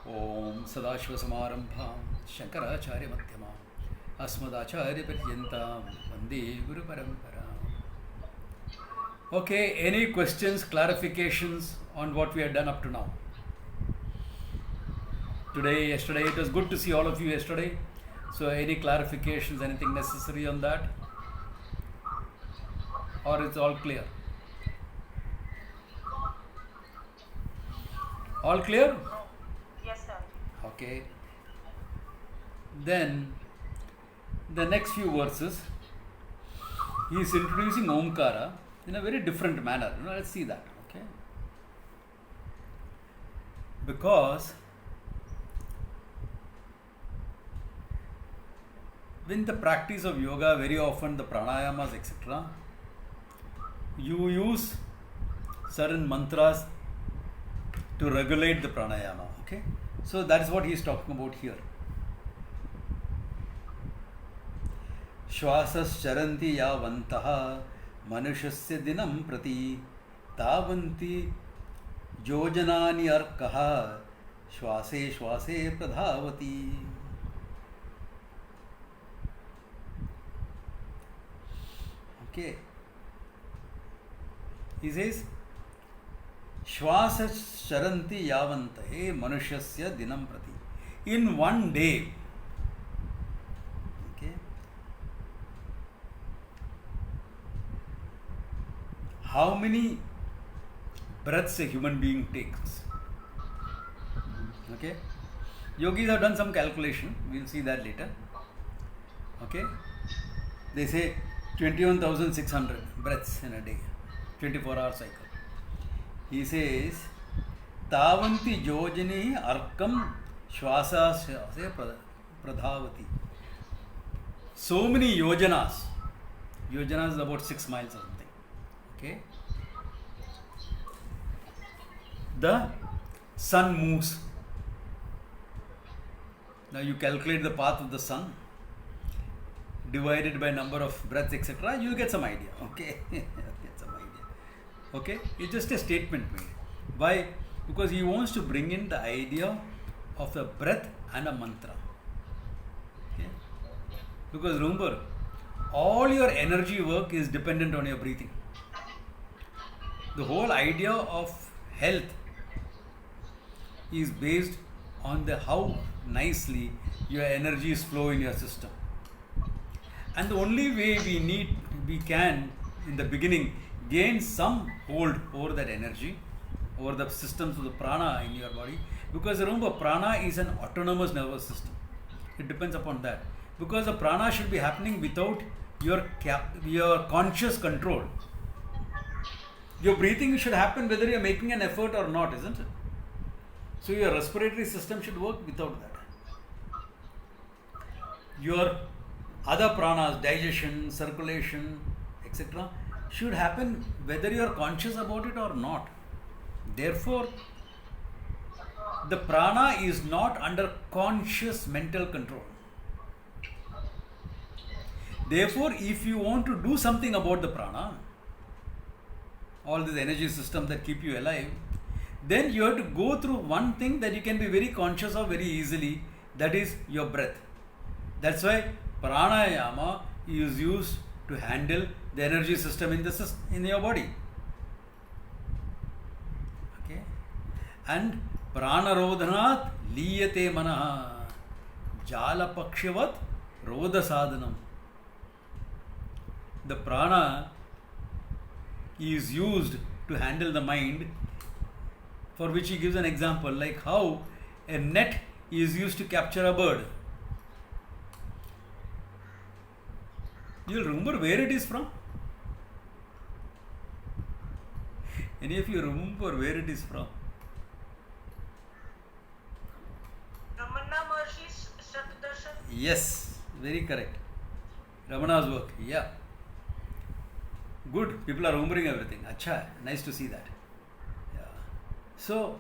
ओम सदाशिवसमारंभां शंकराचार्यमध्यमाम् अस्मदाचार्यपर्यन्तां वन्दे गुरुपरम्पराम्. Okay, any questions, clarifications on what we have done up to now? Today, yesterday, it was good to see all of you yesterday. So any clarifications, anything necessary on that? Or it's all clear? All clear? Yes, sir. Okay. Then, the next few verses, he is introducing Omkara in a very different manner. Let's see that. Okay. Because in the practice of yoga, very often the pranayamas, etc., you use certain mantras to regulate the pranayama. Okay. So that is what he is talking about here. श्वासश्चरन्ति यावन्तः मनुष्यस्य दिनं प्रति तावन्ति योजनानि अर्कः श्वासे श्वासे प्रधावति. Okay. He says श्वासश्चरन्ति यावन्तः मनुष्यस्य दिनं प्रति. In one day, how many breaths a human being takes? Okay, yogis have done some calculation. We will see that later. Okay, they say 21,600 breaths in a day, 24-hour cycle. He says tavanti yojani arkam shwasa se pradhavati. So many yojanas. Yojanas is about 6 miles or something. Okay. The sun moves. Now you calculate the path of the sun divided by number of breaths, etc. You get some idea. Okay. Get some idea. Okay. It's just a statement made. Why? Because he wants to bring in the idea of a breath and a mantra. Okay. Because remember, all your energy work is dependent on your breathing. The whole idea of health is based on the how nicely your energies flow in your system. And the only way we can in the beginning gain some hold over that energy, over the systems of the prana in your body, because remember, prana is an autonomous nervous system. It depends upon that, because the prana should be happening without your conscious control. Your breathing should happen whether you are making an effort or not, isn't it? So your respiratory system should work without that. Your other pranas, digestion, circulation, etc., should happen whether you are conscious about it or not. Therefore, the prana is not under conscious mental control. Therefore, if you want to do something about the prana, all these energy systems that keep you alive, then you have to go through one thing that you can be very conscious of very easily, that is your breath. That's why pranayama is used to handle the energy system in your body. Okay, and pranarodhanat liyate manaha jala pakshavat rodha sadhanam. The prana is used to handle the mind, for which he gives an example, like how a net is used to capture a bird. You will remember where it is from? Any of you remember where it is from? Ramana Maharshi's Shatdarshan. Yes, very correct. Ramana's work, yeah. Good, people are remembering everything. Acha, nice to see that. Yeah. So,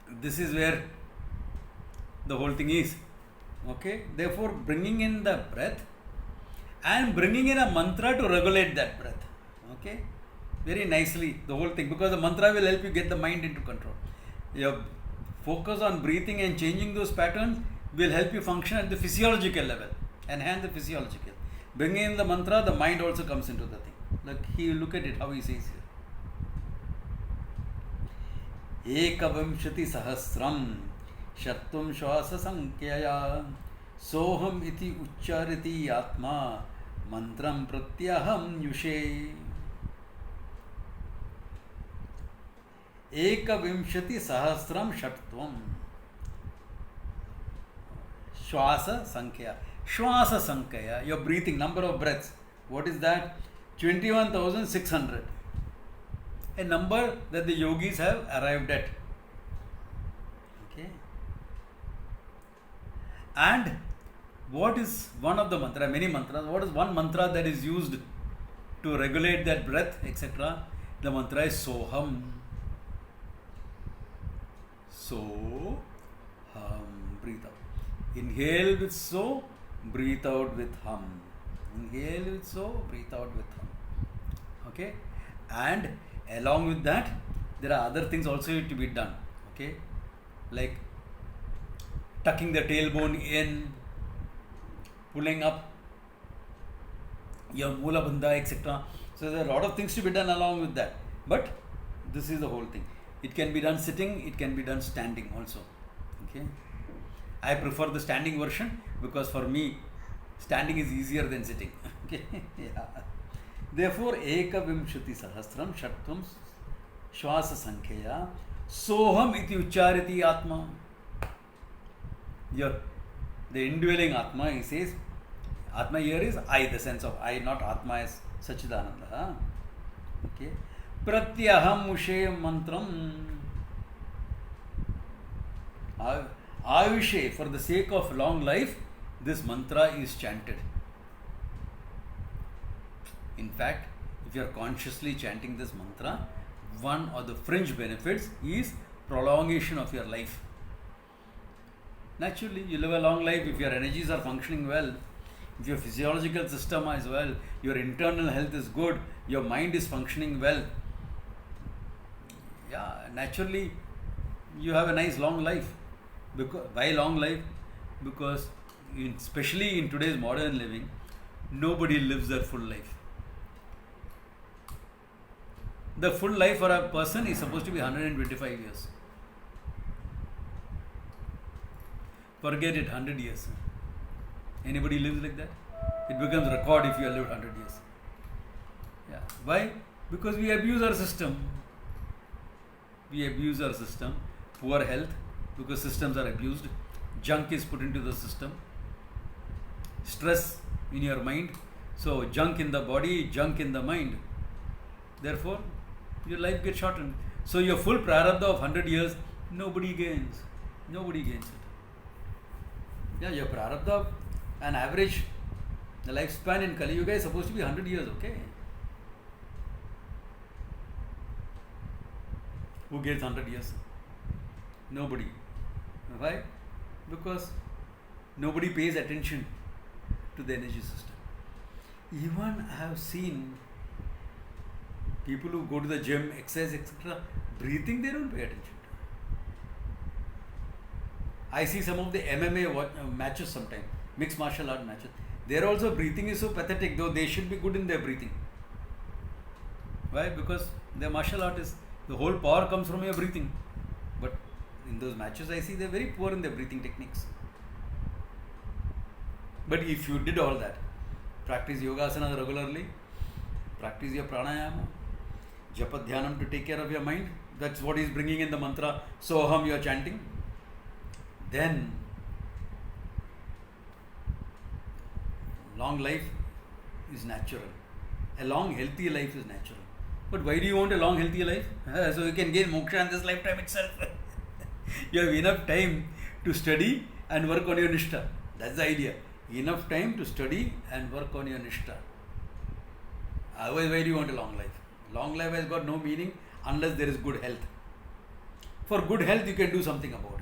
this is where the whole thing is. Okay, therefore, bringing in the breath and bringing in a mantra to regulate that breath. Okay, very nicely the whole thing, because the mantra will help you get the mind into control. Your Focus on breathing and changing those patterns will help you function at the physiological level, enhance the physiological. Bringing in the mantra, the mind also comes into the thing. Like he look at it, how he says here. Ekavimshati sahasram shatvam shwasa sankhya soham iti uchariti atma mantram pratyaham yushe. Ekavimshati sahasram shatvam shwasa sankhya. Shwasa sankhya, your breathing, number of breaths. What is that? 21,600. A number that the yogis have arrived at. Okay. And what is one of the mantras, many mantras, what is one mantra that is used to regulate that breath, etc.? The mantra is Soham. So, breathe out. Inhale with so, breathe out with hum. Inhale with so, breathe out with hum. Okay? And along with that, there are other things also to be done. Okay? Like tucking the tailbone in, pulling up your Mula Bandha, etc. So there are a lot of things to be done along with that. But this is the whole thing. It can be done sitting, it can be done standing also. Okay? I prefer the standing version because for me, standing is easier than sitting. Okay? Yeah. Therefore, Ekavimshati Sahasram Shatvam Shwasa Sankhya Soham iti Uchariti Atma. The indwelling Atma, he says, Atma here is I, the sense of I, not Atma as Sachidananda. Okay. Pratyaham Mushe Mantram. Ayushe, for the sake of long life, this mantra is chanted. In fact, if you are consciously chanting this mantra, one of the fringe benefits is prolongation of your life. Naturally, you live a long life if your energies are functioning well, if your physiological system is well, your internal health is good, your mind is functioning well. Yeah, naturally, you have a nice long life. Why long life? Because especially in today's modern living, nobody lives their full life. The full life for a person is supposed to be 125 years. Forget it, 100 years. Anybody lives like that? It becomes record if you have lived 100 years. Yeah. Why? Because we abuse our system. We abuse our system. Poor health, because systems are abused. Junk is put into the system. Stress in your mind. So, junk in the body, junk in the mind. Therefore, your life gets shortened. So, your full prarabdha of 100 years, nobody gains. Nobody gains it. Yeah, your prarabdha, an average, the lifespan in Kali Yuga is supposed to be 100 years, okay? Who gets 100 years? Nobody. Why? Because nobody pays attention to the energy system. Even I have seen people who go to the gym, exercise, etc., breathing, they don't pay attention to. I see some of the MMA matches sometimes, mixed martial art matches. There also breathing is so pathetic, though they should be good in their breathing. Why? Because their martial art is, the whole power comes from your breathing. But in those matches I see they're very poor in their breathing techniques. But if you did all that, practice yogasana regularly, practice your pranayama, japa dhyanam to take care of your mind, that's what is bringing in the mantra, Soham you are chanting, then long life is natural. A long healthy life is natural. But why do you want a long healthy life? So you can gain moksha in this lifetime itself. You have enough time to study and work on your nishtha. That's the idea. Enough time to study and work on your nishtha. Otherwise, why do you want a long life? Long life has got no meaning unless there is good health. For good health, you can do something about it.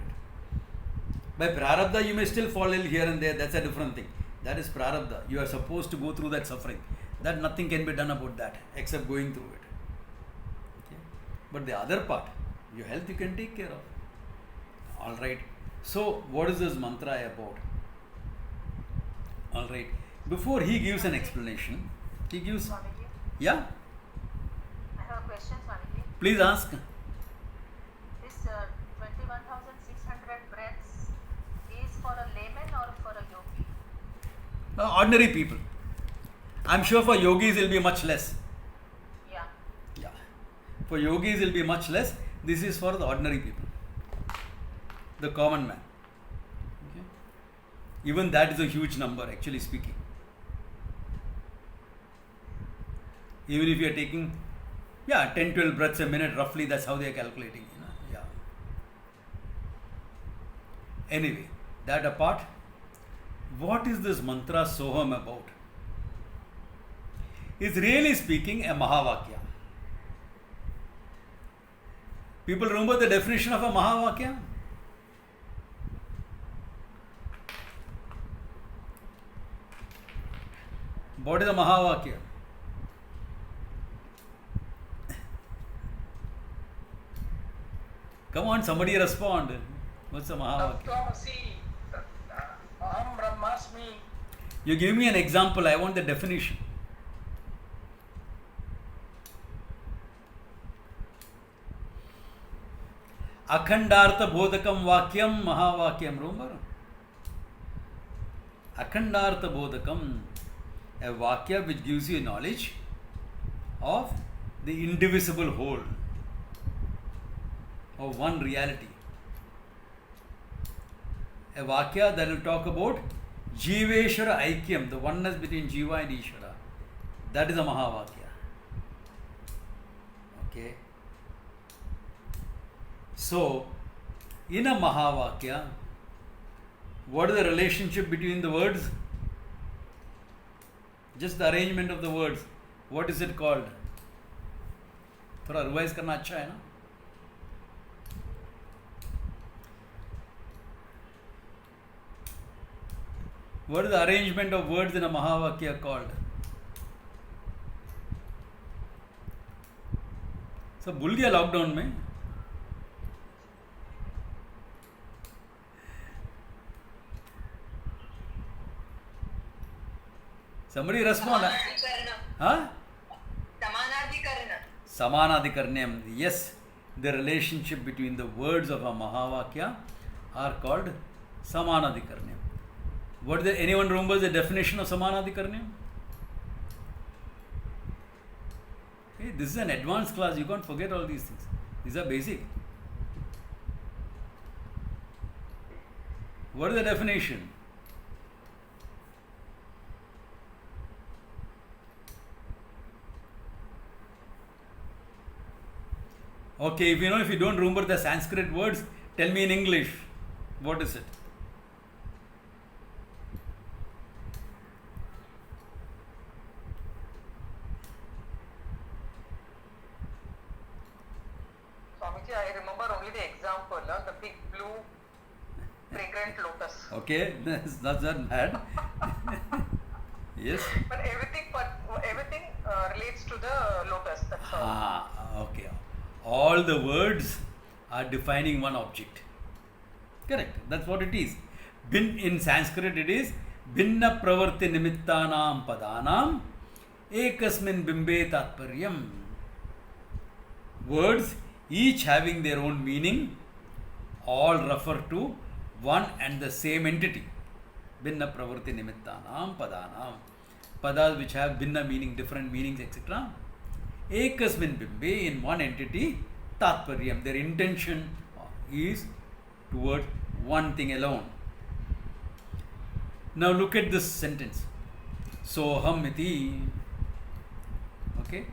By prarabdha, you may still fall ill here and there. That's a different thing. That is prarabdha. You are supposed to go through that suffering. That nothing can be done about that except going through it. Okay? But the other part, your health you can take care of. All right. So, what is this mantra about? All right. Before he gives an explanation, he gives. Swamiji, Yeah. I have a question, Swamiji. Please ask. This 21,600 breaths is for a layman or for a yogi? Ordinary people. I'm sure for yogis it will be much less. Yeah. Yeah. For yogis it will be much less. This is for the ordinary people, the common man. Okay. Even that is a huge number, actually speaking. Even if you are taking, 10-12 breaths a minute, roughly, that's how they are calculating. Yeah. Anyway, that apart, what is this mantra Soham about? It's really speaking a Mahavakya. People remember the definition of a Mahavakya? What is a Mahavakya? Come on, somebody respond. What's a Mahavakya? Tattvamasi, Aham Brahmasmi. You give me an example, I want the definition. Akhandartha bodhakam vakyam mahavakyam. Remember? Akhandartha bodhakam, a vakya which gives you knowledge of the indivisible whole, of one reality. A vakya that will talk about Jiveshwara Aikyam, the oneness between Jiva and Ishvara. That is a Mahavakya. Okay. So, in a Mahavakya, what is the relationship between the words? Just the arrangement of the words. What is it called? थोड़ा revise करना अच्छा है ना? What is the arrangement of words in a Mahavakya called? सब भूल गया lockdown में. Somebody respond. Huh? Samanadhikaranyam. Yes, the relationship between the words of a Mahavakya are called Samanadhikaranyam. What is anyone remembers the definition of Samanadhikaranyam? Hey, this is an advanced class. You can't forget all these things. These are basic. What is the definition? Okay, if you don't remember the Sanskrit words, tell me in English. What is it? Swamiji, I remember only the example, the big blue fragrant lotus. Okay, that's not that bad. Yes. But everything relates to the lotus. That's all. Okay. All the words are defining one object. Correct. That's what it is. In Sanskrit it is Binna pravarti nimittanam padanam ekasmin bimbe tatparyam. Words each having their own meaning, all refer to one and the same entity. Binna pravarti nimittanam padanam. Padas which have binna meaning, different meanings, etc. Ekasmin bimbe, in one entity, tatparyam. Their intention is toward one thing alone. Now look at this sentence. Soham iti. Okay.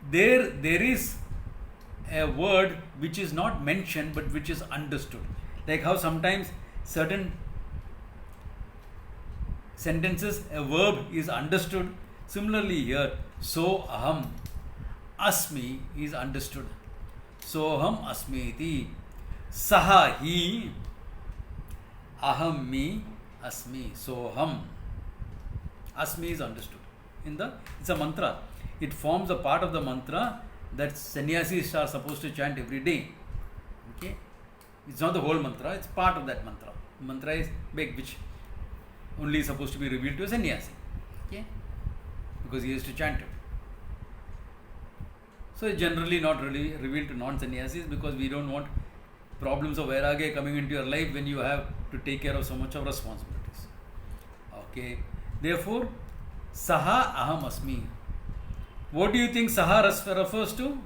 There is a word which is not mentioned but which is understood. Like how sometimes certain sentences, a verb is understood. Similarly here, so aham asmi is understood. So aham asmi iti. Saha hi aham mi asmi. So aham asmi is understood. It's a mantra. It forms a part of the mantra that sannyasis are supposed to chant every day. Okay. It's not the whole mantra, it's part of that mantra. Mantra is big, which only is supposed to be revealed to a sannyasi. Okay? Because he has to chant it. So it's generally not really revealed to non-sannyasis because we don't want problems of vairagya coming into your life when you have to take care of so much of responsibilities. Okay. Therefore, saha aham asmi. What do you think saha refers to?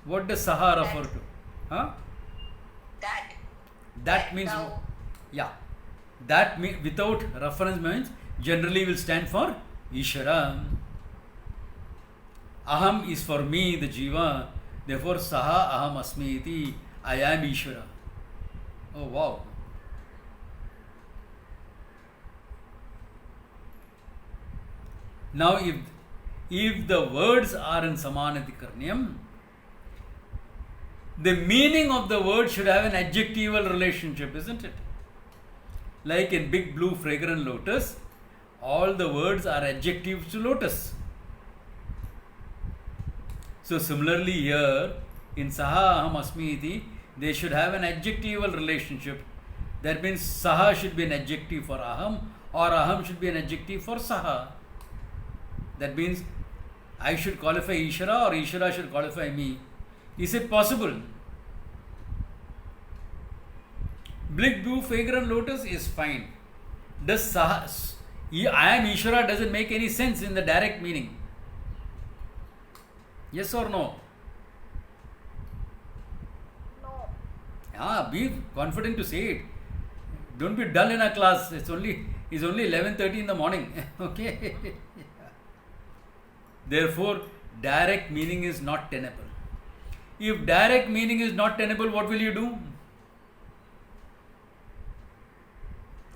What does saha refer to? Huh? That means, Now. yeah. That without reference means generally will stand for Ishvara. Aham is for me, the Jiva. Therefore, saha aham asmi iti. I am Ishvara. Oh wow. Now, if the words are in Samanatikarnyam, the meaning of the word should have an adjectival relationship, isn't it? Like in big blue fragrant lotus, all the words are adjectives to lotus. So similarly here, in saha aham asmi iti, they should have an adjectival relationship. That means saha should be an adjective for aham, or aham should be an adjective for saha. That means I should qualify Ishvara or Ishvara should qualify me. Is it possible? Big blue fragrant lotus is fine. Does saha, I am Ishvara doesn't make any sense in the direct meaning? Yes or no? No. Be confident to say it. Don't be dull in a class. It's only 11:30 in the morning. Okay. Therefore, direct meaning is not tenable. If direct meaning is not tenable, what will you do?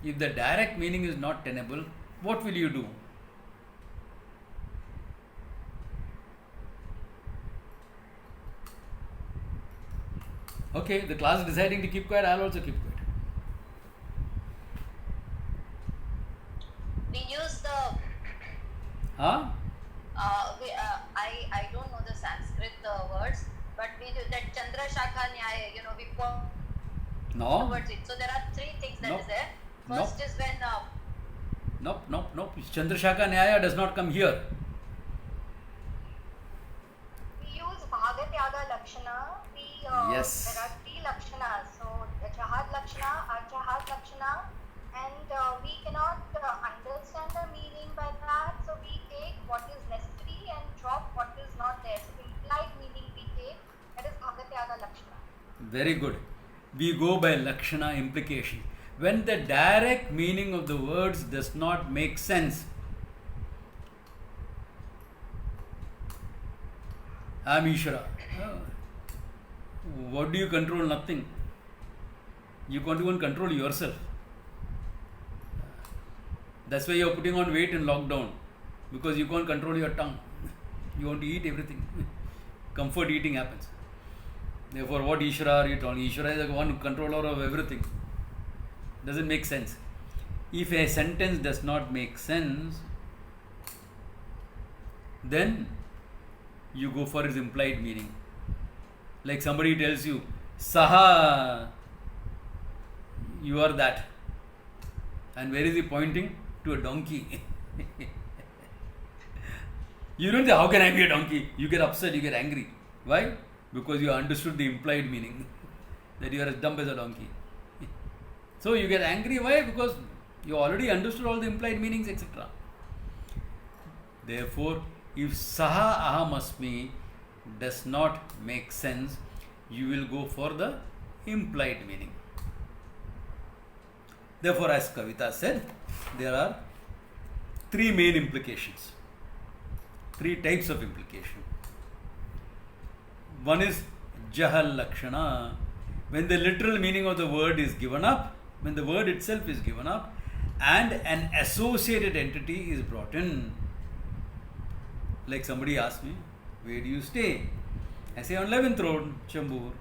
If the direct meaning is not tenable, what will you do? Okay, the class is deciding to keep quiet, I'll also keep quiet. We use the. Huh? I don't know the Sanskrit words, but we do that Chandra Shakha Nyaya. We put No. towards it. So there are three things that Nope. is there. Nope. First is when. Nope. Chandrashaka Nyaya does not come here. We use Bhagatyaga Lakshana. Yes. There are three Lakshanas. So Jahad Lakshana, Ajahad Lakshana, and we cannot understand the meaning by that. So we take what is necessary and drop what is not there. So the implied meaning we take, that is Bhagatyaga Lakshana. Very good. We go by Lakshana implication. When the direct meaning of the words does not make sense, I am Ishvara. What do you control? Nothing. You can't even control yourself. That's why you are putting on weight in lockdown, because you can't control your tongue. You want to eat everything. Comfort eating happens. Therefore, what Ishvara are you telling? Ishvara is the one controller of everything. Doesn't make sense. If a sentence does not make sense, then you go for its implied meaning. Like somebody tells you, Saha, you are that. And where is he pointing? To a donkey. You don't say, how can I be a donkey? You get upset, you get angry. Why? Because you understood the implied meaning. That you are as dumb as a donkey. So you get angry. Why? Because you already understood all the implied meanings, etc. Therefore, if Saha Aham Asmi does not make sense, you will go for the implied meaning. Therefore, as Kavita said, there are three main implications, three types of implication. One is Jahal Lakshana, when the literal meaning of the word is given up, when the word itself is given up, and an associated entity is brought in. Like somebody asked me, where do you stay? I say on 11th Road, Chambur.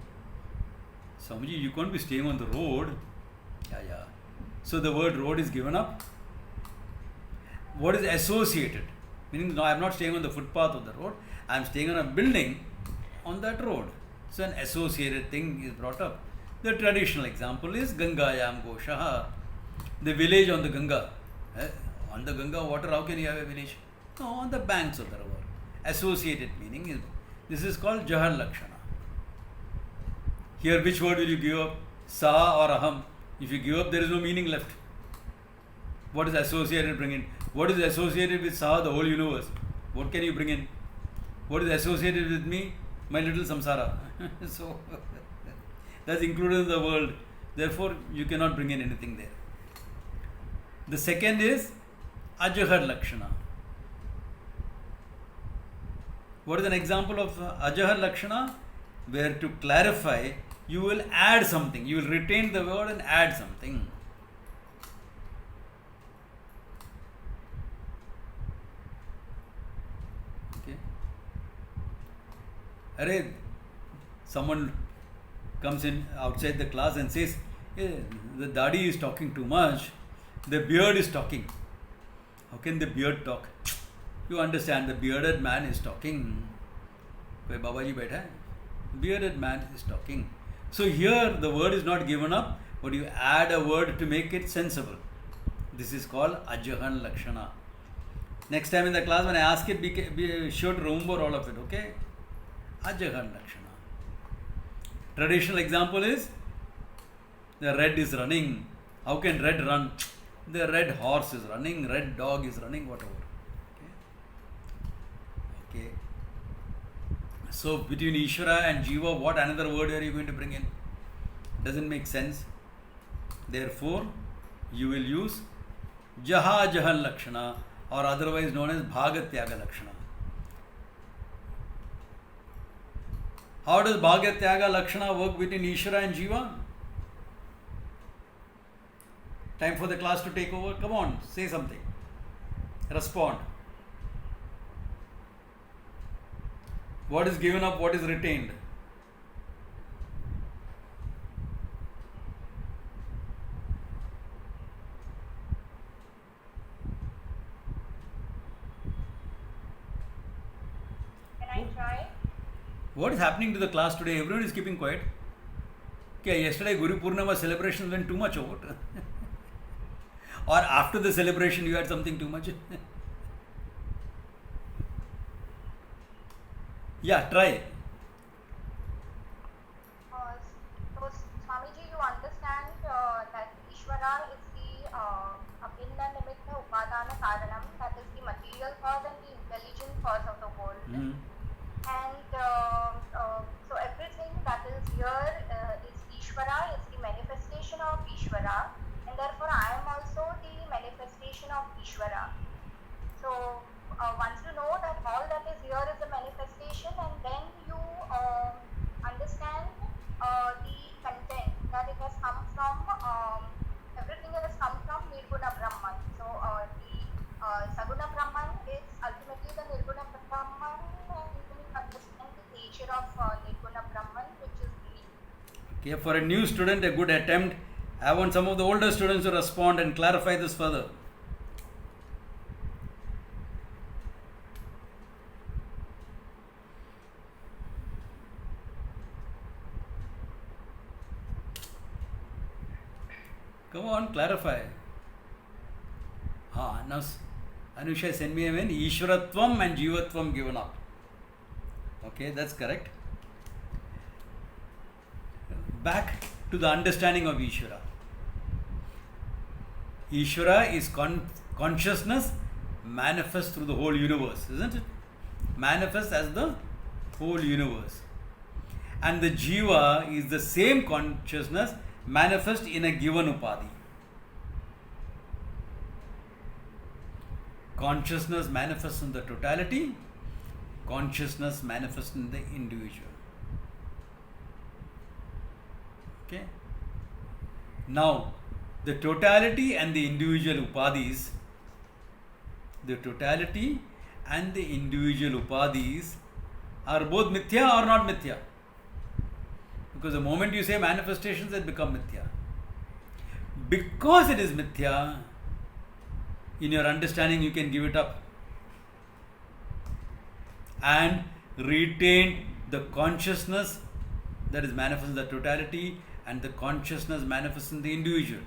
Swamiji, you can't be staying on the road. Yeah. So the word road is given up. What is associated? Meaning, no, I am not staying on the footpath of the road. I am staying on a building on that road. So an associated thing is brought up. The traditional example is Gangayam Goshaha, the village on the Ganga. On the Ganga water, how can you have a village? No, on the banks of the river. Associated meaning is, this is called Jahar Lakshana. Here, which word will you give up? Sa or Aham? If you give up, there is no meaning left. What is associated bring in? What is associated with Sa, the whole universe? What can you bring in? What is associated with me? My little samsara. So, that's included in the world. Therefore, you cannot bring in anything there. The second is Ajahar Lakshana. What is an example of Ajahar Lakshana? Where to clarify, you will add something. You will retain the word and add something. Okay. Array, someone comes in outside the class and says, hey, the dadi is talking too much. The beard is talking. How can the beard talk? You understand, the bearded man is talking. Koi Babaji baitha hai? Bearded man is talking. So here the word is not given up, but you add a word to make it sensible. This is called Ajahan Lakshana. Next time in the class when I ask it, be sure to remember all of it, okay? Ajahan Lakshana. Traditional example is, the red is running. How can red run? The red horse is running, red dog is running, whatever. Okay. So between Ishvara and Jiva, what another word are you going to bring in? Doesn't make sense. Therefore, you will use Jaha Jahan Lakshana, or otherwise known as Bhagatyaga Lakshana. How does Bhagatyaga Lakshana work between Ishvara and Jiva? Time for the class to take over. Come on, say something. Respond. What is given up, what is retained? Can I try? What is happening to the class today? Everyone is keeping quiet. Okay, yesterday Guru Purnima celebrations went too much over. Or after the celebration you had something too much? Yeah, try. So, Swamiji, you understand that Ishvara is the Abhinna Nimitta Upadana Karanam, that is the material cause and the intelligent cause of the world. Mm. And so everything that is here is Ishvara, is the manifestation of Ishvara, and therefore I am also the manifestation of Ishvara. So once you know that all that is here is a manifestation, and then you understand the content, that it has come from, everything has come from Nirguna Brahman. So the Saguna Brahman is ultimately the Nirguna Brahman, and you understand the nature of Nirguna Brahman, which is the. Okay, for a new student, a good attempt. I want some of the older students to respond and clarify this further. Come on, clarify. Now Anusha send me a mail. Ishvaratvam and Jivatvam given up. Okay, that's correct. Back to the understanding of Ishvara. Ishvara is consciousness manifest through the whole universe, isn't it? Manifest as the whole universe. And the Jiva is the same consciousness manifest in a given Upadhi. Consciousness manifests in the totality, consciousness manifests in the individual. Okay? Now, the totality and the individual Upadhis, are both mithya or not mithya? Because the moment you say manifestations, they become mithya. Because it is mithya, in your understanding you can give it up. and retain the consciousness that is manifest in the totality, and the consciousness manifests in the individual.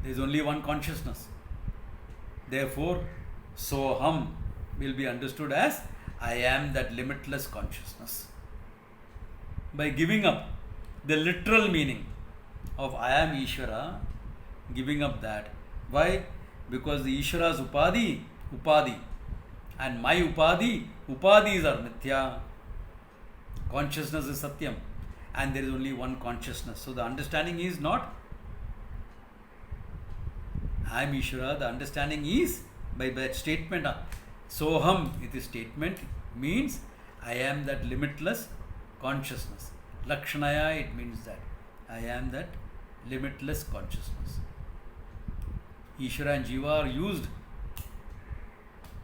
There is only one consciousness. Therefore, Soham will be understood as I am that limitless consciousness. By giving up the literal meaning of I am Ishvara, giving up that. Why? Because the Ishvara's Upadhi, and my Upadhis are Mithya. Consciousness is Satyam, and there is only one consciousness. So the understanding is not I am Ishvara, the understanding is by that statement. Soham, it is statement, means I am that limitless consciousness. Lakshanaya, it means that I am that limitless consciousness. Ishvara and Jiva are used.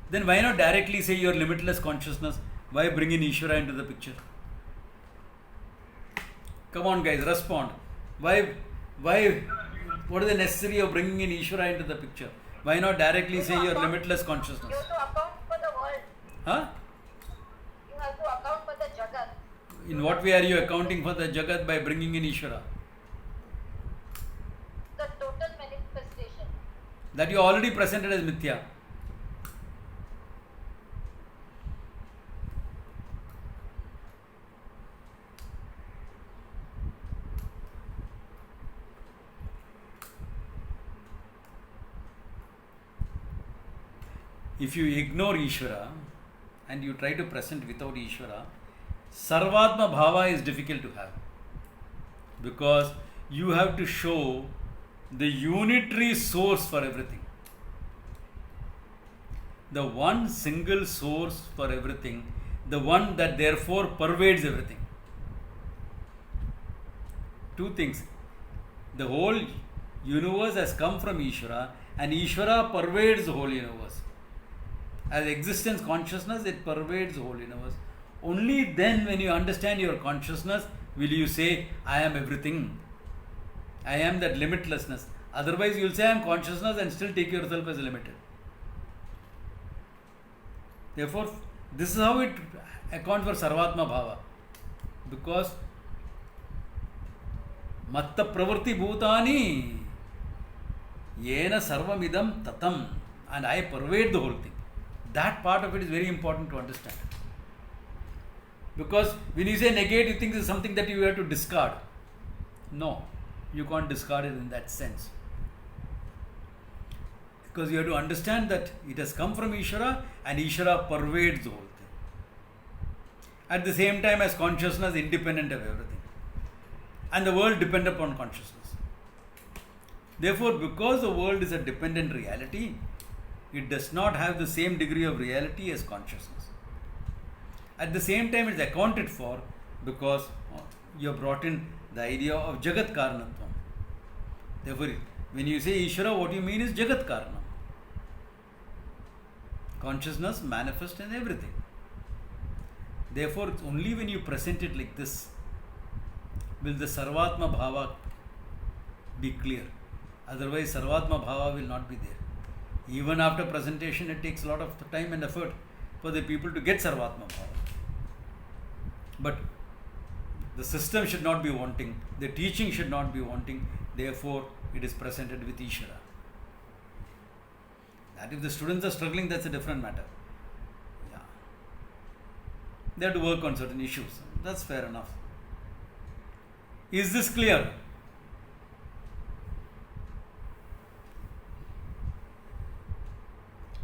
Then why not directly say your limitless consciousness? Why bring in Ishvara into the picture? Come on guys, respond. Why, what is the necessity of bringing in Ishvara into the picture? Why not directly say your limitless consciousness? You have to account for the world. Huh? You have to account for the Jagat. In what way are you accounting for the Jagat by bringing in Ishvara? The total manifestation. That you already presented as Mithya. If you ignore Ishvara and you try to present without Ishvara, Sarvatma Bhava is difficult to have, because you have to show the unitary source for everything. The one single source for everything, the one that therefore pervades everything. Two things. The whole universe has come from Ishvara, and Ishvara pervades the whole universe. As existence consciousness, it pervades the whole universe. Only then, when you understand your consciousness, will you say, I am everything. I am that limitlessness. Otherwise, you will say, I am consciousness and still take yourself as limited. Therefore, this is how it accounts for Sarvatma Bhava. Because Matta Pravarti Bhutani Yena Sarvamidam Tatam, and I pervade the whole thing. That part of it is very important to understand. Because when you say negate, you think this is something that you have to discard. No, you can't discard it in that sense. Because you have to understand that it has come from Ishvara, and Ishvara pervades the whole thing. At the same time, as consciousness independent of everything. And the world depends upon consciousness. Therefore, because the world is a dependent reality, it does not have the same degree of reality as consciousness. At the same time, it is accounted for because you have brought in the idea of Jagat Karanatvam. Therefore, when you say Ishvara, what you mean is Jagat Karana. Consciousness manifests in everything. Therefore, it's only when you present it like this will the Sarvatma Bhava be clear. Otherwise, Sarvatma Bhava will not be there. Even after presentation, it takes a lot of time and effort for the people to get Sarvatma Bhava. But the system should not be wanting, the teaching should not be wanting, therefore it is presented with Ishvara. That if the students are struggling, that's a different matter. Yeah. They have to work on certain issues. That's fair enough. Is this clear?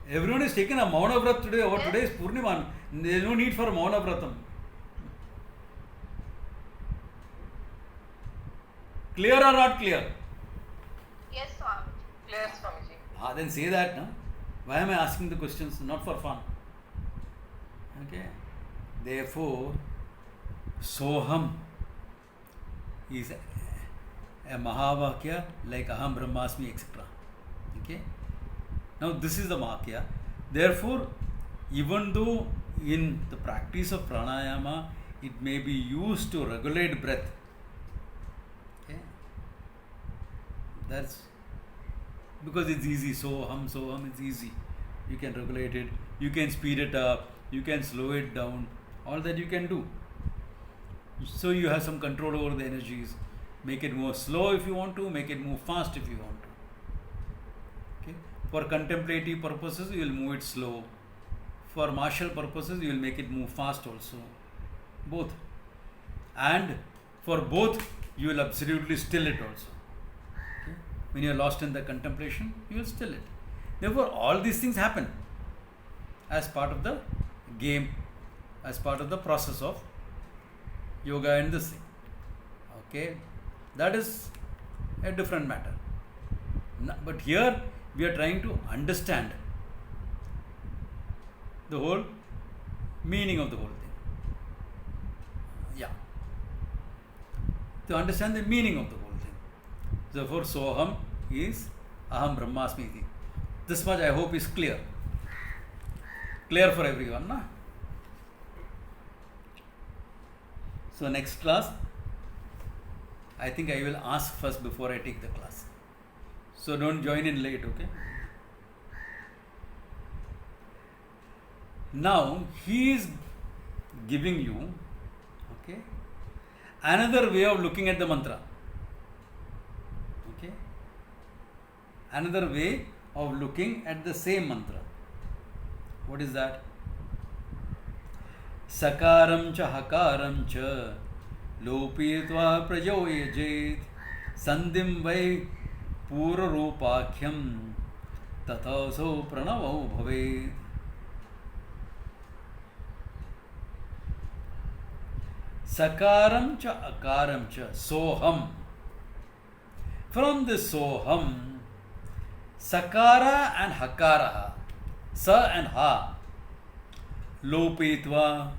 Everyone is taking a Mauna Vrat today. Over today is Purnima. There is no need for a Mauna Vratam. Clear or not clear? Yes, Swami. Clear, Swamiji. Then say that. No? Why am I asking the questions? Not for fun. Okay. Therefore, Soham is a Mahavakya like Aham Brahmasmi, etc. Okay. Now this is the Vakya. Therefore, even though in the practice of pranayama it may be used to regulate breath, okay, that's because it's easy. Soham, it's easy. You can regulate it, you can speed it up, you can slow it down, all that you can do. So you have some control over the energies. Make it more slow if you want to, make it move fast if you want to. Okay. For contemplative purposes, you will move it slow. For martial purposes, you will make it move fast also. Both. And for both, you will absolutely still it also. Okay. When you are lost in the contemplation, you will still it. Therefore, all these things happen as part of the game, as part of the process of yoga and this thing. Okay. That is a different matter. But here we are trying to understand the whole meaning of the whole thing. Yeah. To understand the meaning of the whole thing. Therefore, Soham is Aham Brahmasmi iti. This much I hope is clear. Clear for everyone, na? So next class, I think I will ask first before I take the class. So don't join in late, okay? Now he is giving you, okay, another way of looking at the mantra. Okay? Another way of looking at the same mantra. What is that? Sakaram cha hakaram cha lopitva prajoyajit sandhim vai pura rupakhyam tathaso pranavo bhavet. Sakaram cha akaram cha soham. From the soham, sakara and hakara, sa and ha, lopitva,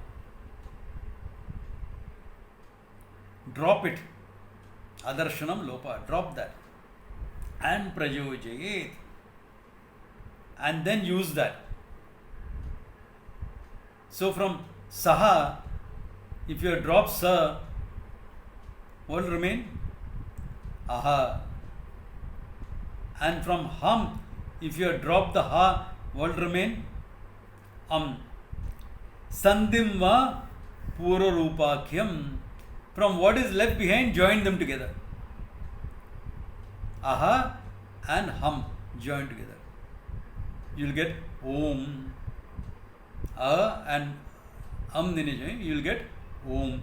drop it, adarshanam lopa, drop that, and prajojayet, and then use that. So from saha, if you drop sa, what will remain? Aha. And from ham, if you drop the ha, what will remain? Sandhim va pura rupakhyam. From what is left behind, join them together. Aha and ham, join together. You will get om. And you will get om.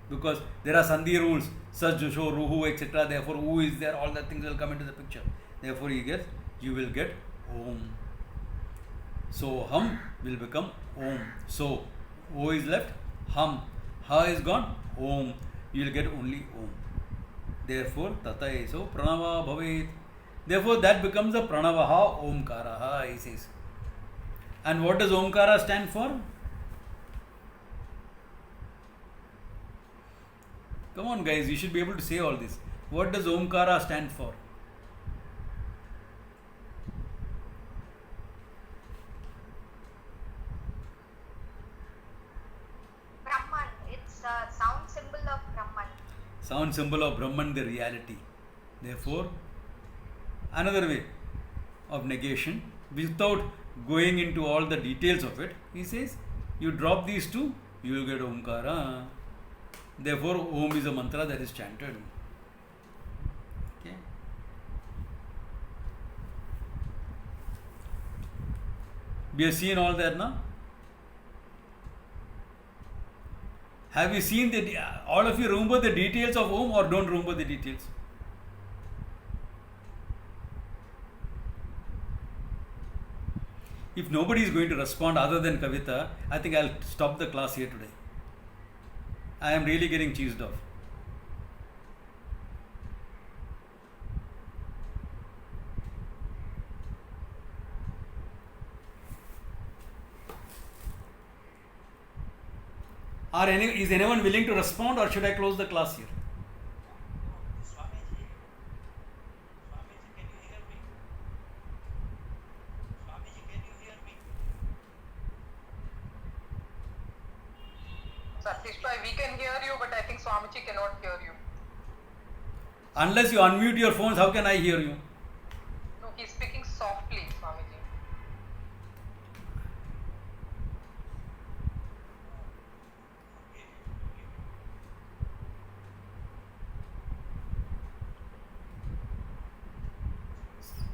Because there are sandhi rules, saj, jusho, ruhu, etc. Therefore, who is there, all the things will come into the picture. Therefore, you will get om. So, hum will become om. So, o is left, hum. Ha is gone, om. You will get only om. Therefore, tata eso pranava bhavet. Therefore, that becomes a pranavaha omkaraha, he says. And what does omkara stand for? Come on, guys, you should be able to say all this. What does omkara stand for? Brahman. It's a sound symbol of Brahman. Sound symbol of Brahman, the reality. Therefore, another way of negation, without going into all the details of it, he says, you drop these two, you will get omkara. Therefore, om is a mantra that is chanted. Okay. We have seen all that now. Have you seen all of you remember the details of om or don't remember the details? If nobody is going to respond other than Kavita, I think I'll stop the class here today. I am really getting cheesed off. Is anyone willing to respond, or should I close the class here? Swamiji, can you hear me? Swamiji, can you hear me? Satish Bhai, we can hear you, but I think Swamiji cannot hear you. Unless you unmute your phones, how can I hear you? No, he's speaking softly, Swamiji.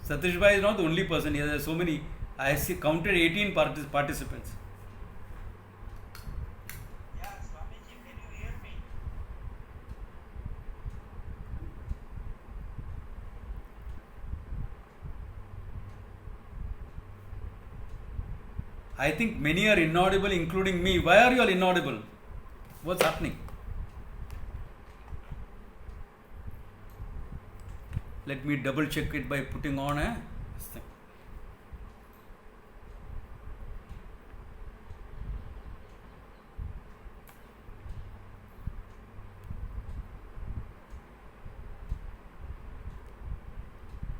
Satish Bhai is not the only person here. There are so many. I counted 18 participants. Yeah, Swamiji, can you hear me? I think many are inaudible, including me. Why are you all inaudible? What's happening? Let me double check it by putting on this thing.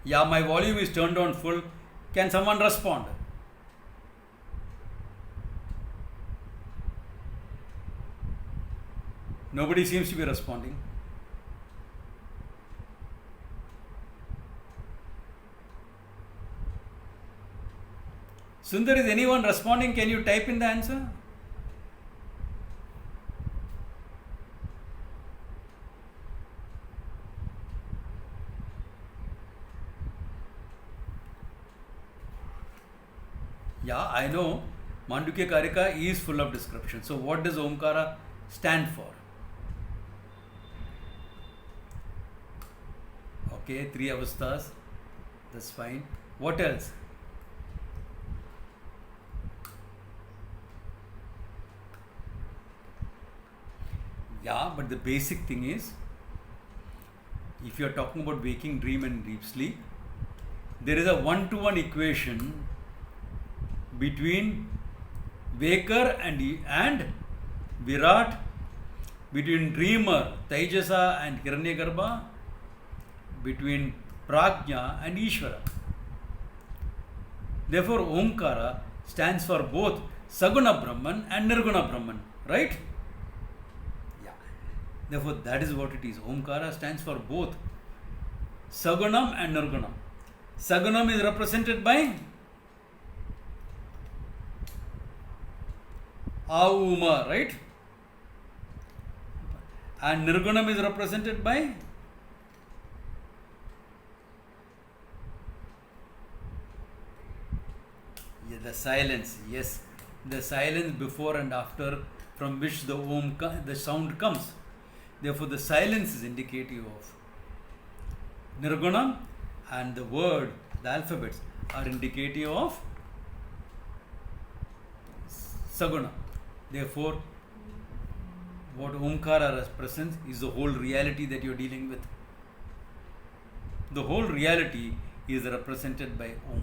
Yeah, my volume is turned on full. Can someone respond? Nobody seems to be responding. Sundar, is anyone responding? Can you type in the answer? Yeah, I know Mandukya Karika is full of description. So what does Omkara stand for? Okay, 3 avasthas. That's fine. What else? Yeah, but the basic thing is, if you are talking about waking dream and deep sleep, there is a 1-to-1 equation between waker and Virat, between dreamer Taijasa and Hiranyagarbha, between Prajna and Ishvara. Therefore, Omkara stands for both Saguna Brahman and Nirguna Brahman, right? Yeah. Therefore, that is what it is. Omkara stands for both Sagunam and Nirgunam. Sagunam is represented by Auma, right? And Nirgunam is represented by the silence. Yes, the silence before and after from which the the sound comes. Therefore, the silence is indicative of Nirgunam, and the word, the alphabets, are indicative of Saguna. Therefore, what Omkara represents is the whole reality that you are dealing with. The whole reality is represented by Om.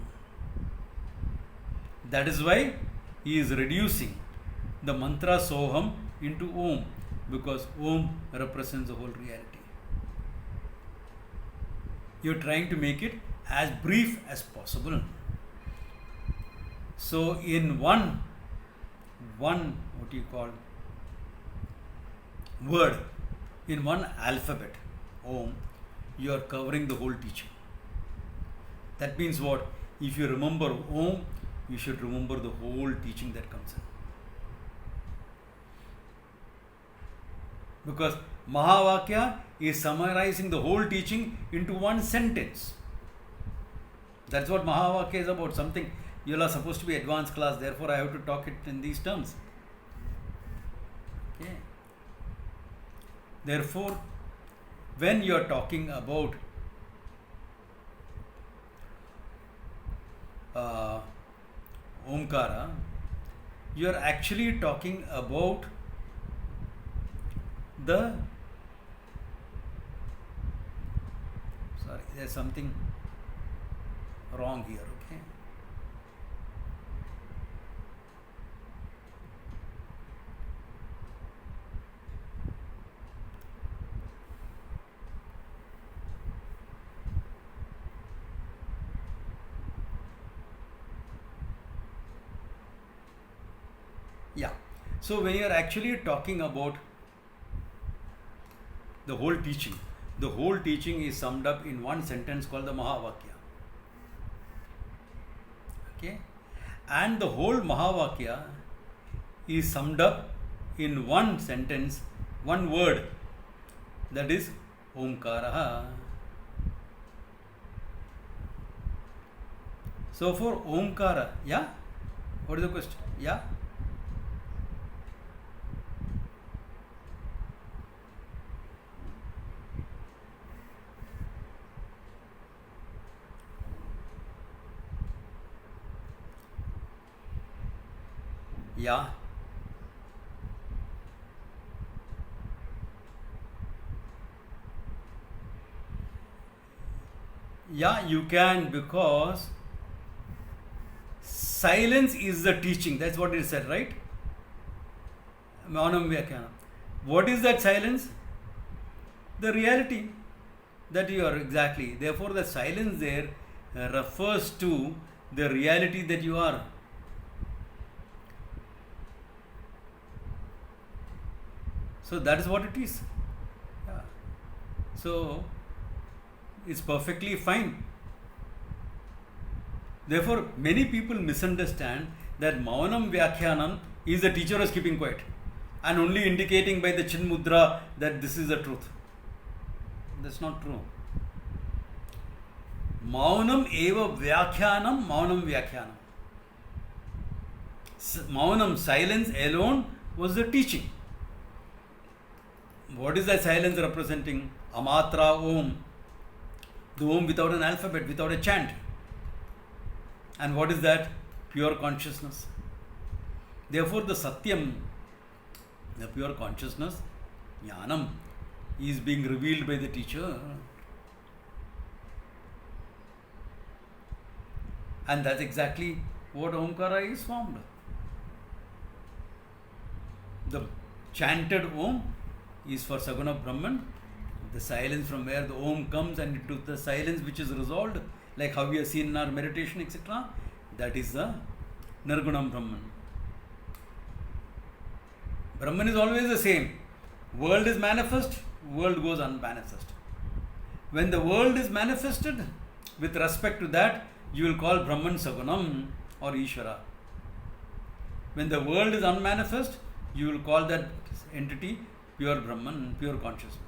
That is why he is reducing the mantra Soham into Om, because Om represents the whole reality. You are trying to make it as brief as possible. So, in one what you call word, in one alphabet, Om, you are covering the whole teaching. That means what? If you remember Om, you should remember the whole teaching that comes in. Because Mahavakya is summarizing the whole teaching into one sentence. That's what Mahavakya is about. Something you are supposed to be advanced class, therefore I have to talk it in these terms. Okay. Therefore, when you are talking about Omkara, you are actually talking about there's something wrong here, okay? Yeah. So when you are actually talking about the whole teaching is summed up in one sentence called the Mahavakya. Okay? And the whole Mahavakya is summed up in one sentence, one word, that is Omkaraha. So for Omkara, yeah? What is the question? Yeah? Yeah? Yeah, you can, because silence is the teaching. That's what it said, right? Maunam Vyakhyana. What is that silence? The reality that you are, exactly. Therefore, the silence there refers to the reality that you are. So that is what it is. Yeah. So it's perfectly fine. Therefore, many people misunderstand that Maunam Vyakhyanam is the teacher is keeping quiet and only indicating by the chin mudra that this is the truth. That's not true. Maunam eva Vyakhyanam, Maunam Vyakhyanam. Maunam, silence alone, was the teaching. What is that silence representing? Amatra Om. The Om without an alphabet, without a chant. And what is that? Pure consciousness. Therefore, the Satyam, the pure consciousness, Jnanam, is being revealed by the teacher. And that's exactly what Omkara is formed. The chanted Om is for Saguna Brahman. The silence from where the Om comes and into the silence which is resolved, like how we have seen in our meditation, etc. That is the Nirgunam Brahman. Brahman is always the same. World is manifest, world goes unmanifest. When the world is manifested, with respect to that, you will call Brahman Sagunam or Ishvara. When the world is unmanifest, you will call that entity pure Brahman, pure consciousness.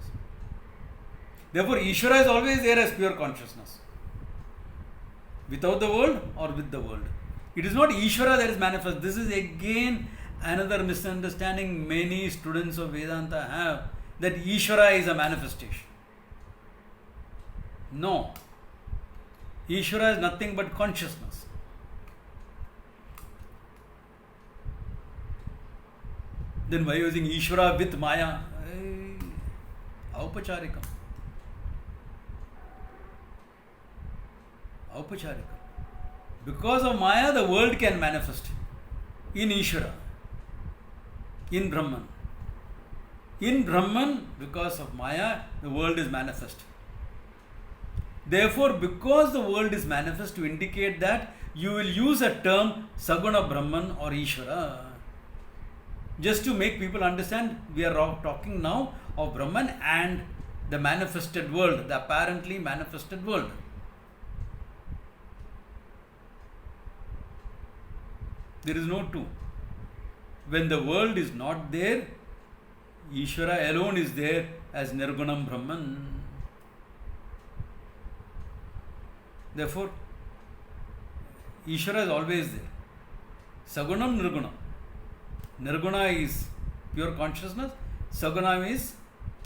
Therefore, Ishvara is always there as pure consciousness. Without the world or with the world. It is not Ishvara that is manifest. This is again another misunderstanding many students of Vedanta have, that Ishvara is a manifestation. No. Ishvara is nothing but consciousness. Then why using Ishvara with Maya? Aupacharikam. Aupacharikam. Because of Maya, the world can manifest in Ishvara, in Brahman. In Brahman, because of Maya, the world is manifest. Therefore, because the world is manifest, to indicate that, you will use a term Saguna Brahman or Ishvara. Just to make people understand, we are talking now of Brahman and the manifested world, the apparently manifested world. There is no two. When the world is not there, Ishvara alone is there as Nirgunam Brahman. Therefore, Ishvara is always there. Sagunam, Nirgunam. Nirguna is pure consciousness. Saguna is,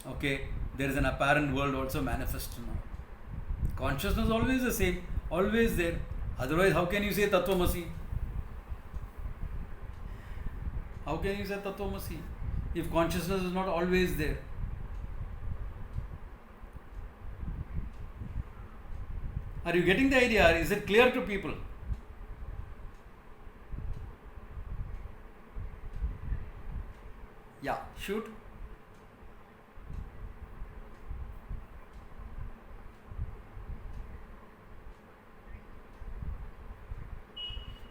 okay, there is an apparent world also manifest now. Consciousness is always the same, always there. Otherwise, how can you say Tattvamasi? How can you say Tattvamasi if consciousness is not always there? Are you getting the idea? Is it clear to people? Yeah, shoot.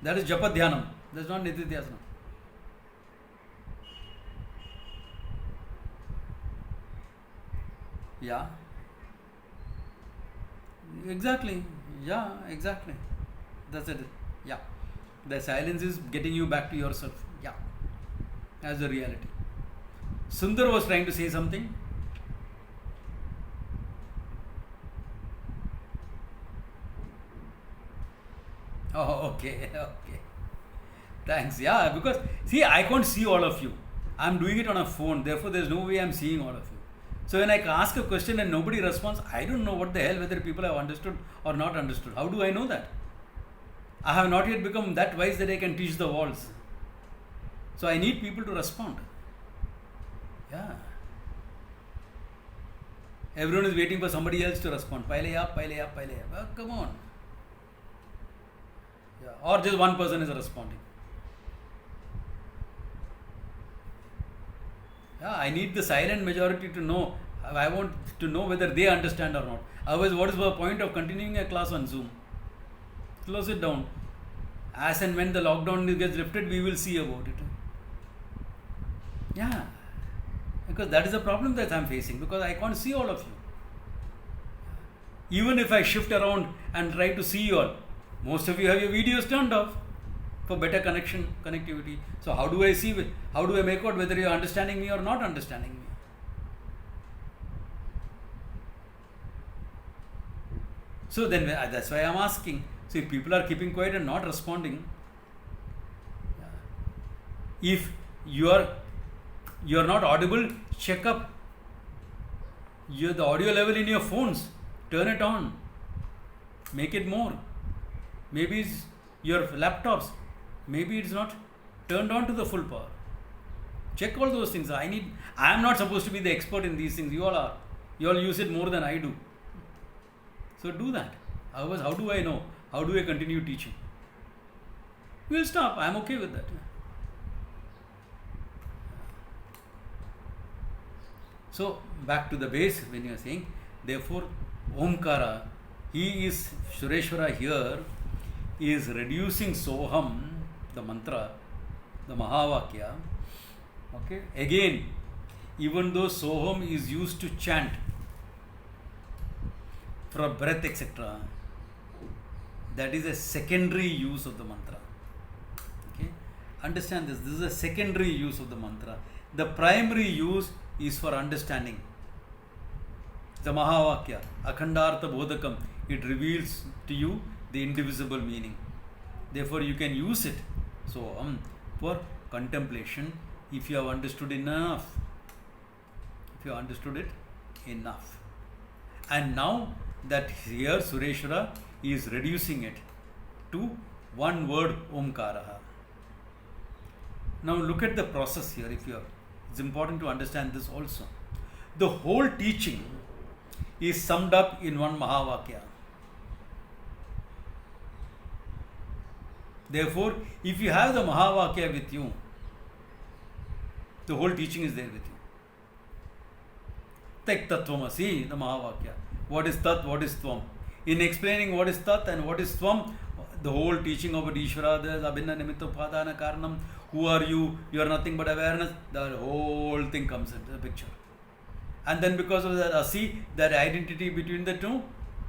That is Japa Dhyanam. That's not Nityatyasana. Yeah. Exactly. Yeah, exactly. That's it. Yeah. The silence is getting you back to yourself. Yeah. As a reality. Sundar was trying to say something. Oh, okay, okay. Thanks. Yeah, because see, I can't see all of you. I'm doing it on a phone, therefore, there's no way I'm seeing all of you. So, when I ask a question and nobody responds, I don't know what the hell whether people have understood or not understood. How do I know that? I have not yet become that wise that I can teach the walls. So, I need people to respond. Yeah. Everyone is waiting for somebody else to respond. Pile up, pile up, pile up. Well, come on. Yeah. Or just one person is responding. Yeah, I need the silent majority to know. I want to know whether they understand or not. Otherwise, what is the point of continuing a class on Zoom? Close it down. As and when the lockdown gets lifted, we will see about it. Yeah. Because that is the problem that I am facing, because I can't see all of you. Even if I shift around and try to see you all, most of you have your videos turned off for better connectivity. So how do I see it? How do I make out whether you are understanding me or not understanding me? So then that's why I am asking. So if people are keeping quiet and not responding, if you are not audible, check up the audio level in your phones. Turn it on. Make it more. Maybe it's your laptops. Maybe it's not turned on to the full power. Check all those things. I am not supposed to be the expert in these things. You all are. You all use it more than I do. So do that. Otherwise, how do I know? How do I continue teaching? We'll stop. I'm okay with that. So back to the base, when you are saying, therefore, Omkara, Sureshwara here is reducing Soham, the mantra, the Mahavakya. Okay. Again, even though Soham is used to chant for breath, etc., that is a secondary use of the mantra. Okay. Understand this. This is a secondary use of the mantra. The primary use is for understanding. The Mahavakya, Akhandartha Bodhakam, it reveals to you the indivisible meaning. Therefore, you can use it for contemplation if you have understood enough. If you have understood it enough. And now that here Sureshwara is reducing it to one word, Omkaraha. Now look at the process here. It's important to understand this also. The whole teaching is summed up in one Mahavakya. Therefore, if you have the Mahavakya with you, the whole teaching is there with you. Tek Tattvamasi, the Mahavakya. What is Tat, what is Tvam? In explaining what is Tat and what is Tvam, the whole teaching about Ishvara, there's Abhinna Nimitta Upadana Karanam, who are you? You are nothing but awareness. The whole thing comes into the picture. And then because of that Asi, that identity between the two,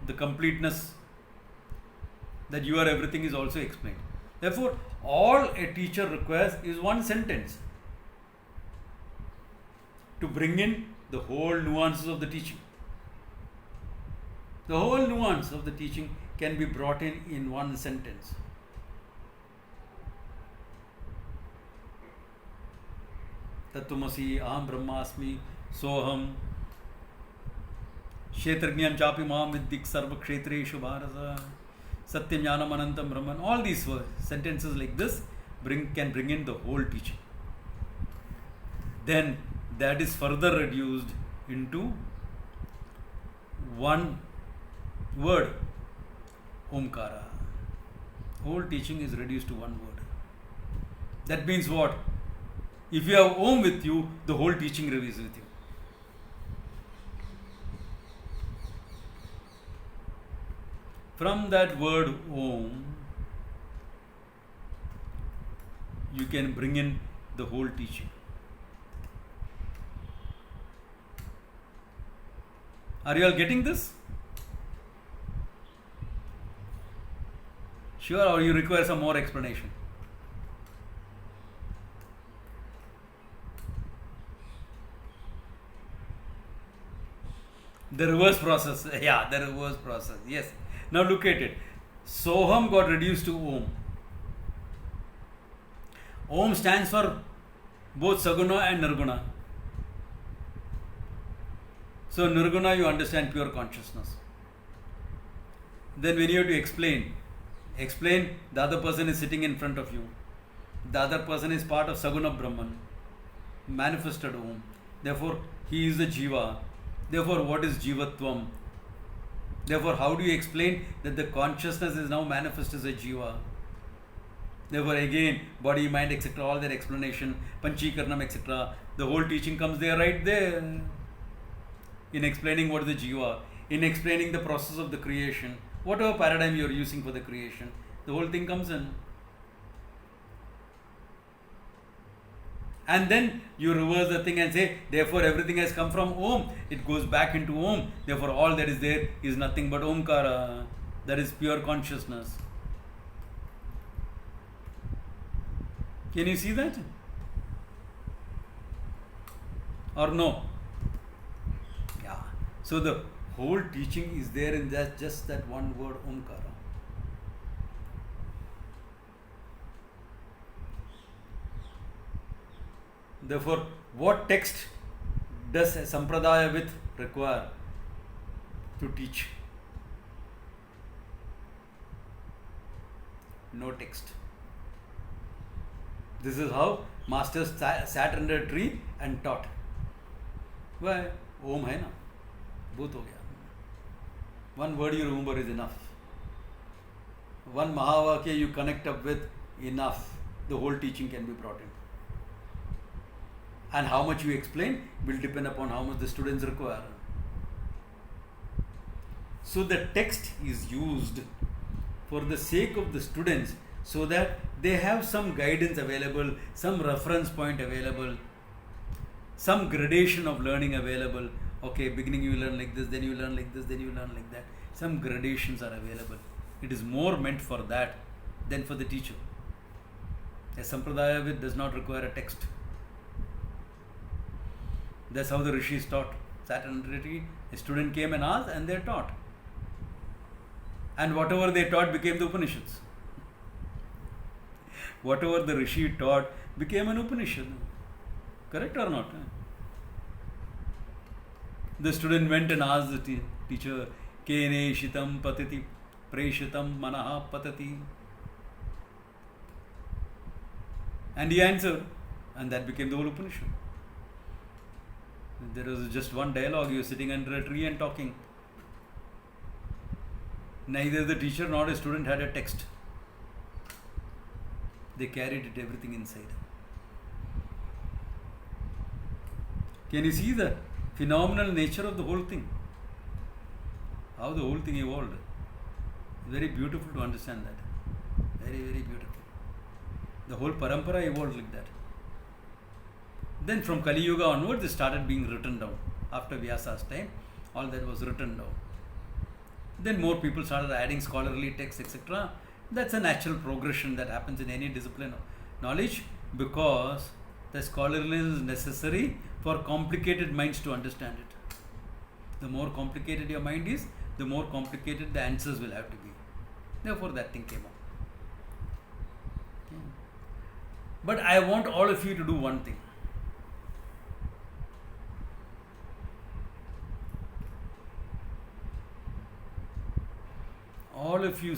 the completeness, that you are everything is also explained. Therefore, all a teacher requires is one sentence to bring in the whole nuances of the teaching. The whole nuance of the teaching can be brought in one sentence. Tattvamasi, Aham Brahmasmi, Soham, Kshetrajnam Chapi Mam Viddik Sarva Kshetreshu Bharata, Satyam Jnanam Anantam Brahman. All these sentences like this can bring in the whole teaching. Then that is further reduced into one word, Omkara. Whole teaching is reduced to one word. That means what? If you have Om with you, the whole teaching is with you. From that word Om, you can bring in the whole teaching. Are you all getting this? Sure, or you require some more explanation? The reverse process. Yeah, the reverse process. Yes. Now look at it. Soham got reduced to Om. Om stands for both Saguna and Nirguna. So Nirguna, you understand pure consciousness. Then when you have to explain the other person is sitting in front of you. The other person is part of Saguna Brahman, manifested Om. Therefore, he is the Jiva. Therefore, what is Jivatvam? Therefore, how do you explain that the consciousness is now manifest as a Jiva? Therefore, again, body, mind, etc., all that explanation, Panchikaranam, etc., the whole teaching comes there, right there. In explaining what is the Jiva, in explaining the process of the creation, whatever paradigm you are using for the creation, the whole thing comes in. And then you reverse the thing and say, therefore everything has come from Om. It goes back into Om. Therefore all that is there is nothing but Omkara. That is pure consciousness. Can you see that? Or no? Yeah. So the whole teaching is there in that just that one word, Omkara. Therefore, what text does a Sampradaya with require to teach? No text. This is how masters sat under a tree and taught. Why? Om hai na. Bhoot ho gaya. One word you remember is enough. One Mahavakya you connect up with, enough. The whole teaching can be brought in. And how much you explain will depend upon how much the students require. So the text is used for the sake of the students so that they have some guidance available, some reference point available, some gradation of learning available. Okay, beginning you learn like this, then you learn like this, then you learn like that. Some gradations are available. It is more meant for that than for the teacher. A Sampradaya does not require a text. That's how the rishis taught. Sat under a tree, a student came and asked, and they taught. And whatever they taught became the Upanishads. Whatever the rishi taught became an Upanishad. Correct or not? The student went and asked the teacher, Kene shitam patati preshitam manaha patati. And he answered, and that became the whole Upanishad. There was just one dialogue, you were sitting under a tree and talking. Neither the teacher nor a student had a text. They carried it, everything inside. Can you see the phenomenal nature of the whole thing? How the whole thing evolved. Very beautiful to understand that. Very, very beautiful. The whole parampara evolved like that. Then from Kali Yuga onwards, it started being written down. After Vyasa's time, all that was written down. Then more people started adding scholarly texts, etc. That's a natural progression that happens in any discipline of knowledge, because the scholarliness is necessary for complicated minds to understand it. The more complicated your mind is, the more complicated the answers will have to be. Therefore, that thing came up. Okay. But I want all of you to do one thing. All of you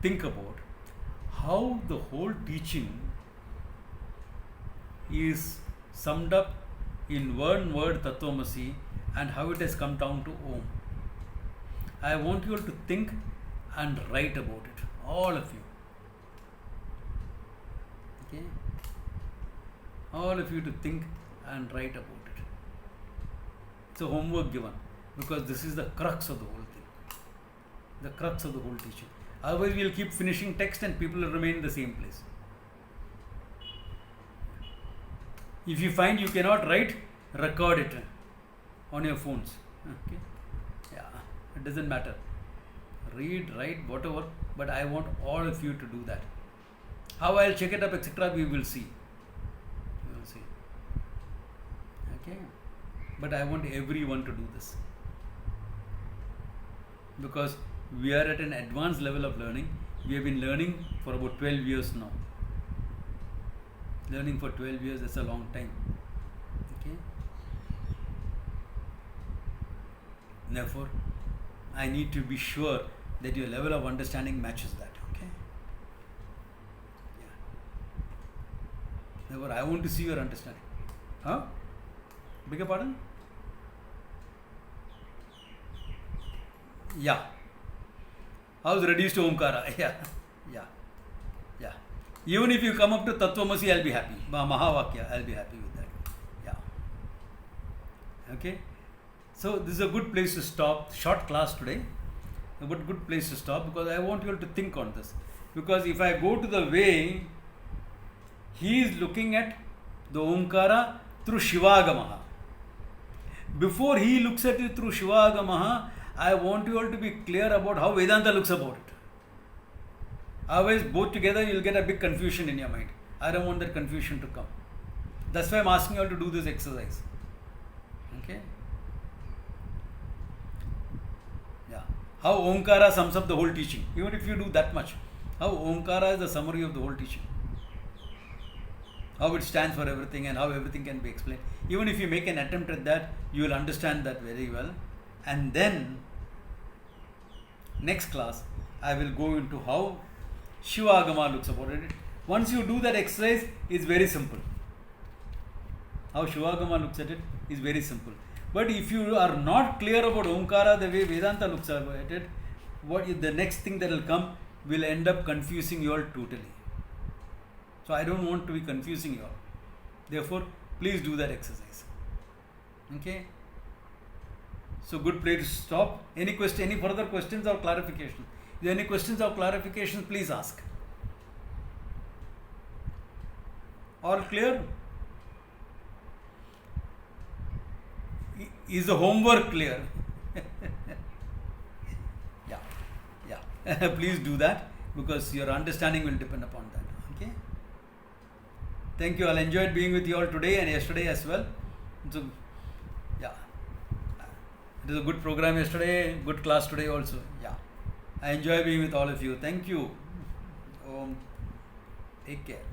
think about how the whole teaching is summed up in one word, Tattvamasi, and how it has come down to Om. I want you all to think and write about it, all of you. Okay? All of you to think and write about it. It's a homework given, because this is the crux of the whole thing. The crux of the whole teaching. Otherwise, we will keep finishing text and people will remain in the same place. If you find you cannot write, record it on your phones. Okay? Yeah, it doesn't matter. Read, write, whatever, but I want all of you to do that. How I'll check it up, etc., we will see. We will see. Okay? But I want everyone to do this. Because We are at an advanced level of learning. We have been learning for about 12 years now. Learning for 12 years, that's a long time. Okay. Therefore, I need to be sure that your level of understanding matches that. Okay. Yeah. Therefore, I want to see your understanding. Huh? Beg your pardon? Yeah. How's reduced to Omkara? Yeah. Yeah. Yeah. Even if you come up to Tattvamasi, I'll be happy. Mahavakya, I'll be happy with that. Yeah. Okay. So this is a good place to stop. Short class today, but good place to stop because I want you all to think on this. Because if I go to the way, he is looking at the Omkara through Shivagamaha. Before he looks at it through Shivagamaha, I want you all to be clear about how Vedanta looks about it. Otherwise, both together you'll get a big confusion in your mind. I don't want that confusion to come. That's why I'm asking you all to do this exercise. Okay? Yeah. How Omkara sums up the whole teaching. Even if you do that much. How Omkara is the summary of the whole teaching. How it stands for everything and how everything can be explained. Even if you make an attempt at that, you will understand that very well. And then, next class, I will go into how Shivagama looks about it. Once you do that exercise, it's very simple. How Shivagama looks at it is very simple. But if you are not clear about Omkara the way Vedanta looks at it, what is the next thing that will come will end up confusing you all totally. So I don't want to be confusing you all. Therefore, please do that exercise. Okay? So good place to stop. Any question, any further questions or clarification? If there are any questions or clarifications, please ask. All clear? Is the homework clear? Yeah. Please do that because your understanding will depend upon that. Okay? Thank you. I enjoyed being with you all today and yesterday as well. So, yeah. It was a good program yesterday, good class today also. Yeah. I enjoy being with all of you. Thank you. Take care.